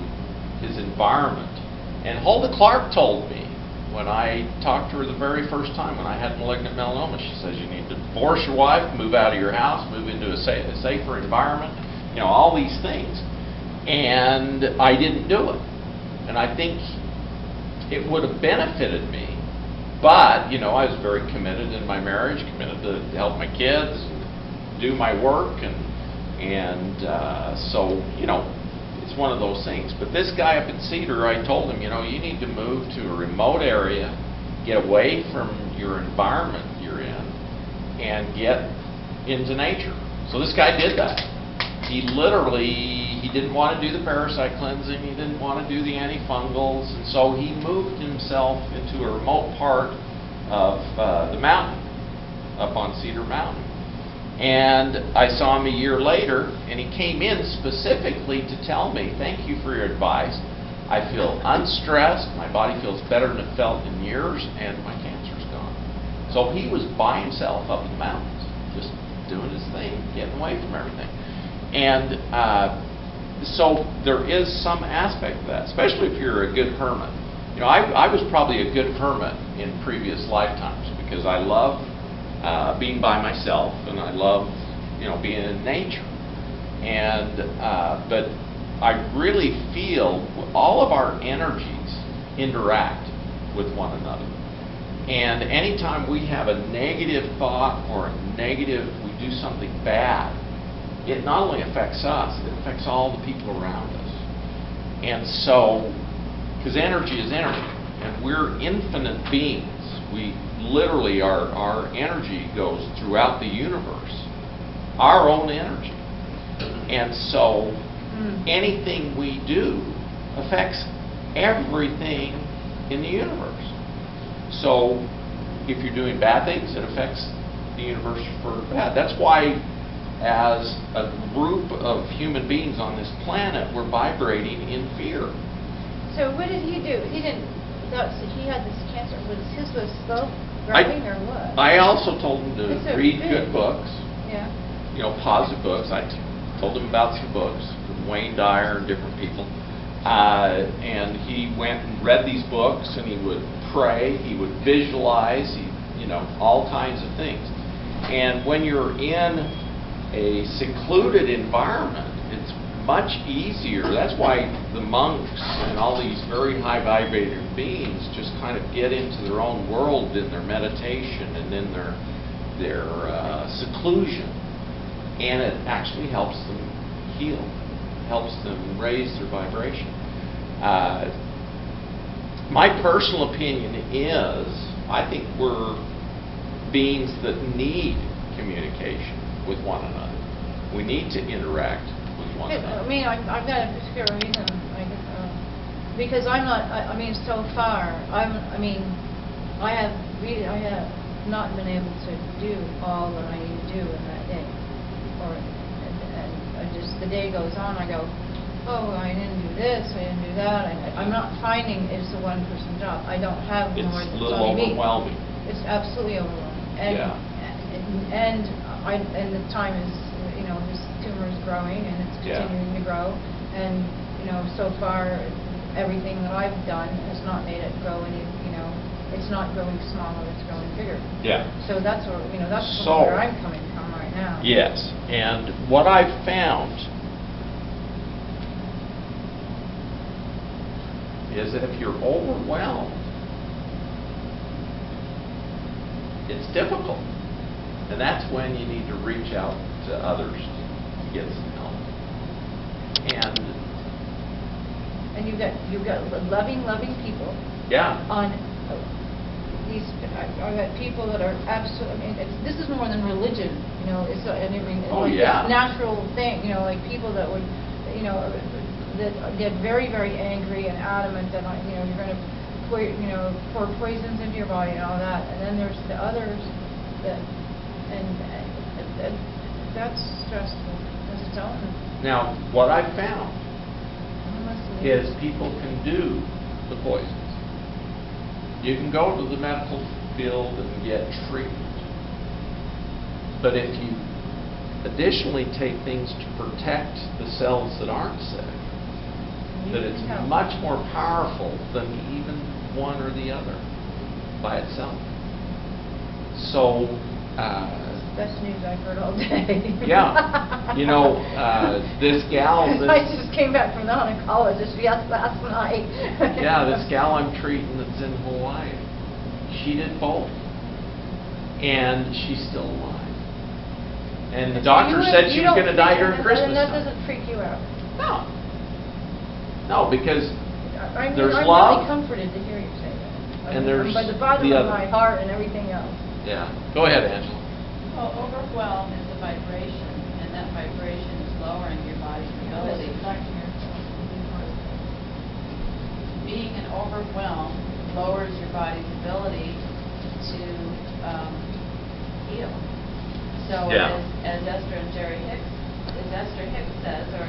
Speaker 1: his environment. And Hulda Clark told me, when I talked to her the very first time when I had malignant melanoma, she says, you need to divorce your wife, move out of your house, move into a safer environment, all these things. And I didn't do it. And I think it would have benefited me. But, I was very committed in my marriage, committed to help my kids, and do my work, and so, it's one of those things. But this guy up in Cedar, I told him, you need to move to a remote area, get away from your environment you're in, and get into nature. So this guy did that. He didn't want to do the parasite cleansing, he didn't want to do the antifungals, and so he moved himself into a remote part of the mountain, up on Cedar Mountain. And I saw him a year later, and he came in specifically to tell me, thank you for your advice. I feel unstressed, my body feels better than it felt in years, and my cancer's gone. So he was by himself up in the mountains, just doing his thing, getting away from everything. And so there is some aspect of that, especially if you're a good hermit. I was probably a good hermit in previous lifetimes because I love being by myself, and I love being in nature. And but I really feel all of our energies interact with one another. And anytime we have a negative thought or a negative, we do something bad, it not only affects us, it affects all the people around us. And so, because energy is energy, and we're infinite beings. We literally, our energy goes throughout the universe, our own energy. And so, anything we do affects everything in the universe. So, if you're doing bad things, it affects the universe for bad. That's why, as a group of human beings on this planet, we're vibrating in fear.
Speaker 3: So what did he do? He didn't. He had this cancer. His was slow growing or what?
Speaker 1: I also told him to read good books.
Speaker 3: Yeah.
Speaker 1: You know, positive books. I told him about some books from Wayne Dyer and different people. And he went and read these books, and he would pray, he would visualize, you know, all kinds of things. And when you're in a secluded environment, it's much easier. That's why the monks and all these very high vibrating beings just kind of get into their own world in their meditation and in their seclusion. And it actually helps them heal, helps them raise their vibration. My personal opinion is, I think we're beings that need communication with one another. We need to interact with one another.
Speaker 3: I mean, I've got a particular reason, because I'm not. I mean, so far, I have not been able to do all that I need to do in that day, and I just, the day goes on, I go, oh, I didn't do this, I didn't do that. I'm not finding it's a one-person job. I don't have more than
Speaker 1: It's a little overwhelming.
Speaker 3: It's absolutely overwhelming. And,
Speaker 1: yeah.
Speaker 3: and the time is, you know, this tumor is growing, and it's continuing to grow. And, you know, so far, everything that I've done has not made it grow any, you know, it's not growing smaller, it's growing bigger.
Speaker 1: Yeah.
Speaker 3: So that's where, you know, that's where I'm coming from right now.
Speaker 1: Yes. And what I've found is that if you're overwhelmed, it's difficult. And that's when you need to reach out to others to get some help.
Speaker 3: And you've got loving people.
Speaker 1: Yeah.
Speaker 3: On these, I've got people that are absolutely. I mean, this is more than religion. You know, it's like this natural thing. You know, like people that would, you know, that get very, very angry and adamant that, you know, you're going to, you know, pour poisons into your body and all that. And then there's the others that, and that's stressful. That's its own.
Speaker 1: Now, what I've found is people can do the poisons. You can go to the medical field and get treatment. But if you additionally take things to protect the cells that aren't sick, that it's much more powerful than even one or the other by itself. So,
Speaker 3: best news I've heard all day.
Speaker 1: Yeah, you know, this gal.
Speaker 3: I just came back from the oncologist last night.
Speaker 1: Yeah, this gal I'm treating that's in Hawaii, she did both, and she's still alive. And the doctor said she was going to die during Christmas.
Speaker 3: And that doesn't freak you out?
Speaker 1: No. No, because
Speaker 3: I'm
Speaker 1: love.
Speaker 3: really comforted to hear you say that.
Speaker 1: And there's
Speaker 3: by the bottom of my heart and everything else.
Speaker 1: Yeah. Go ahead, Angela.
Speaker 2: Well, overwhelm is a vibration, and that vibration is lowering your body's ability. Being an overwhelm lowers your body's ability to heal. So as Esther Hicks says, or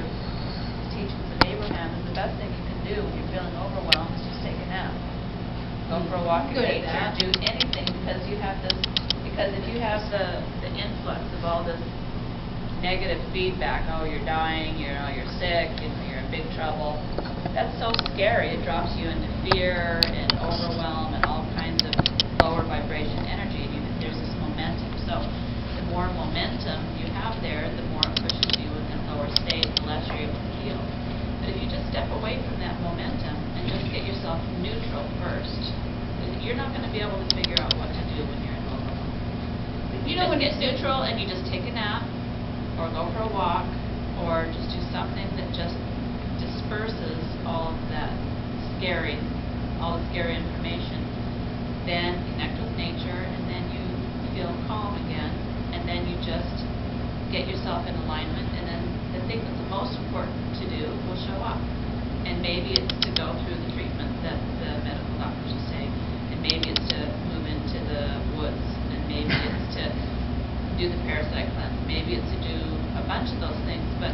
Speaker 2: teachings of Abraham, is the best thing you can do when you're feeling overwhelmed is just take a nap. Go for a walk in nature, do anything, because you have this. Because if you have the influx of all this negative feedback, oh, you're dying, you're sick, you're in big trouble, that's so scary. It drops you into fear and overwhelm and all kinds of lower vibration energy. And there's this momentum. So the more momentum you have there, the more it pushes you within lower lower state, the less you're able to heal. But if you just step away from that momentum and just get yourself neutral first, you're not going to be able to figure out what to do when you're in overwhelm. You just get neutral and you just take a nap, or go for a walk, or just do something that just disperses all of that all the scary information. Then connect with nature, and then you feel calm again, and then you just get yourself in alignment, and then the thing that's the most important to do will show up. And maybe it's to go through the treatment that the medical doctors are saying, and maybe it's to move into the woods, and maybe it's to do the parasite cleanse, maybe it's to do a bunch of those things, but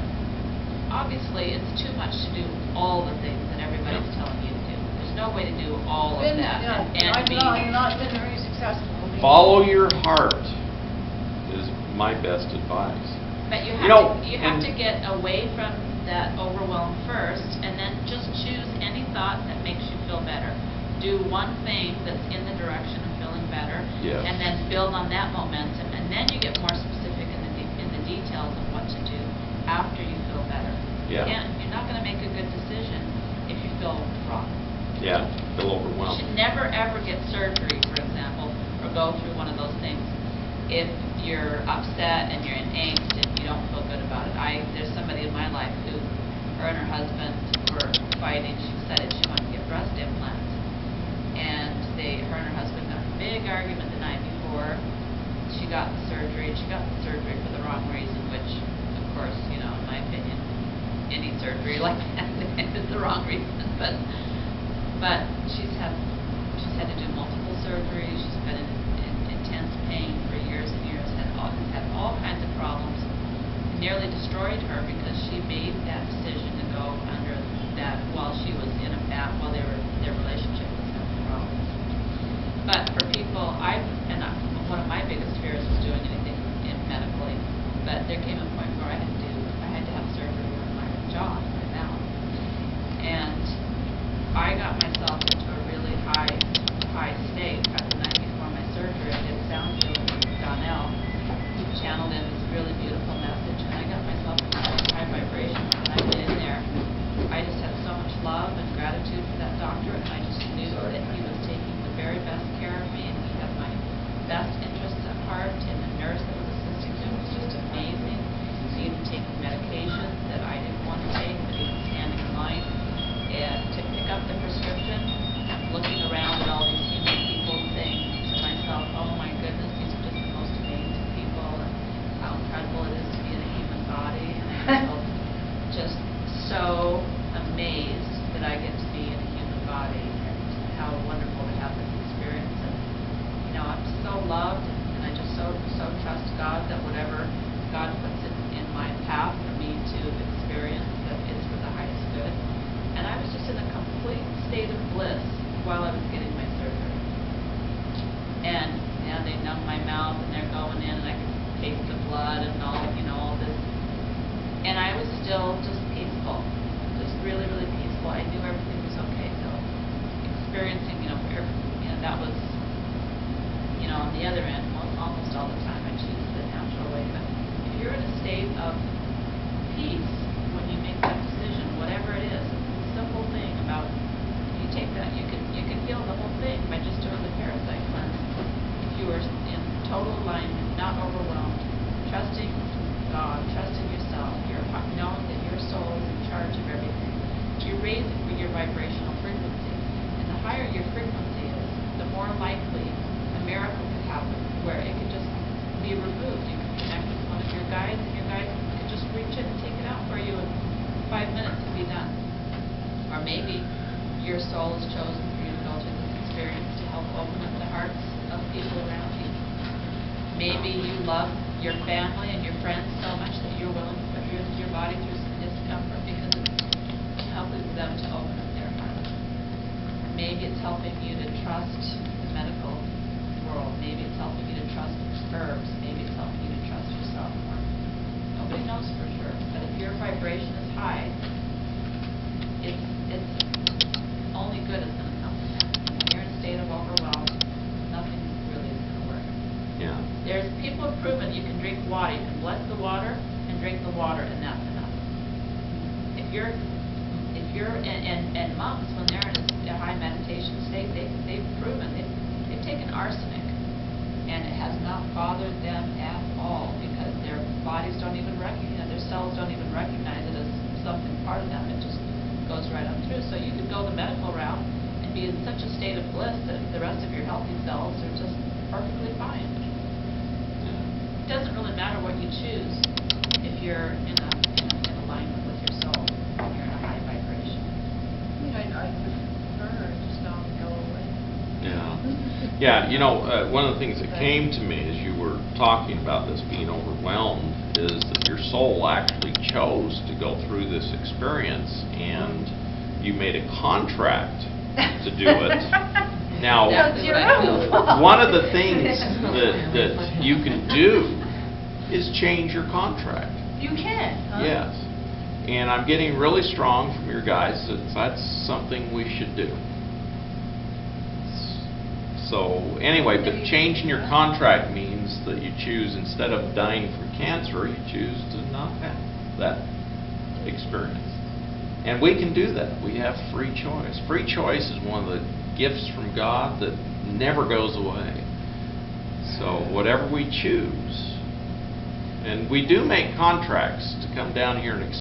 Speaker 2: obviously it's too much to do all the things that everybody's telling you to do. There's no way to do all of that
Speaker 3: You're not been very successful.
Speaker 1: Follow your heart is my best advice.
Speaker 2: But you have to get away from that overwhelm first, and then just choose any thought that makes you feel better. Do one thing that's in the direction of feeling better,
Speaker 1: Yes.
Speaker 2: and then build on that momentum, and then you get more specific in the details of what to do after you feel better.
Speaker 1: Yeah.
Speaker 2: You're not going to make a good decision if you feel wrong.
Speaker 1: Yeah, feel
Speaker 2: You
Speaker 1: overwhelmed.
Speaker 2: should never ever get surgery, for example, or go through one of those things if you're upset and you're in angst and you don't feel good about it. There's somebody in my life who, her and her husband were fighting. She decided she wanted to get breast implants, and her and her husband got in a big argument the night before she got the surgery. And she got the surgery for the wrong reason, which, of course, in my opinion, any surgery like that is the wrong reason. But she's had to do multiple surgeries. She's been in intense pain for years and years. Had all kinds of problems. It nearly destroyed her because she made that decision to go under that while she was while their relationship was having problems. But for people, one of my biggest fears was doing anything medically. But there came a point where I had to have surgery on my jaw, my mouth, and I got myself into a really high state. In fact, the night before my surgery, I did sound healing with Donnell, who channeled in this really beautiful message, and I got myself into high vibrations. And I went in there. I just had so much love and gratitude for that doctor, and I just knew that he was taking the very best care of me, and he had my best interests at heart. And the nurse that was assisting him was just amazing. He was taking medications that I didn't want to take, but he was standing in line and to pick up the prescription, looking around at all these human people, saying to myself, oh my goodness, these are just the most amazing people, and how incredible it is to be in a human body. And I felt just so amazed that I get to be in a human body, and how wonderful to have this experience. And I'm so loved, and I just so trust God that whatever God puts in my path for me to experience, that it's for the highest good. And I was just in a complete state of bliss while I was getting my surgery. And they numb my mouth, and they're going in, and I could taste the blood and all this. And I was still just peaceful, just really, really peaceful. I knew everything was okay. So experiencing, that was, on the other end, almost all the time I choose the natural way. But if you're in a state of peace when you make that decision, whatever it is, it's a simple thing about, if you take that, you can heal the whole thing by just doing the parasite cleanse. If you were in total alignment, not overwhelmed, trusting God, trusting yourself, knowing that your soul is in charge of everything, you're raising your vibrational frequency. And the higher your frequency is, the more likely a miracle could happen, where it could just be removed. You could connect with one of your guides, and your guide could just reach it and take it out for you in 5 minutes and be done. Or maybe your soul has chosen for you to go through this experience to help open up the hearts of people around you. Maybe you love your family and your friends so much that you're willing to put your body through some discomfort because it's helping them to open up their hearts. Maybe it's helping you to trust the medical world. Maybe it's helping you to trust herbs. Maybe it's helping you to trust yourself more. Nobody knows for sure, but if your vibration is high, it's only good is going to come from that. When you're in a state of overwhelm, nothing really is going to work.
Speaker 1: Yeah.
Speaker 2: People have proven you can drink water. You can bless the water and drink the water, and that's enough. and monks, when they're in a high meditation state, they've proven, they've taken arsenic, and it has not bothered them at all, because their bodies don't even recognize, their cells don't even recognize it as something part of them. It just goes right on through. So you could go the medical route and be in such a state of bliss that the rest of your healthy cells are just perfectly fine. It doesn't really matter what you choose if you're in alignment with your soul and you're in a high vibration.
Speaker 3: I mean, I prefer just not to go away.
Speaker 1: Yeah. Yeah, you know, one of the things that came to me as you were talking about this being overwhelmed is that your soul actually chose to go through this experience, and you made a contract to do it. Now, one of the things that you can do is change your contract.
Speaker 3: You can, huh?
Speaker 1: Yes. And I'm getting really strong from your guys that that's something we should do. So anyway, but changing your contract means that you choose, instead of dying from cancer, you choose to not have that experience. And we can do that. We have free choice. Free choice is one of the gifts from God that never goes away. So whatever we choose, and we do make contracts to come down here and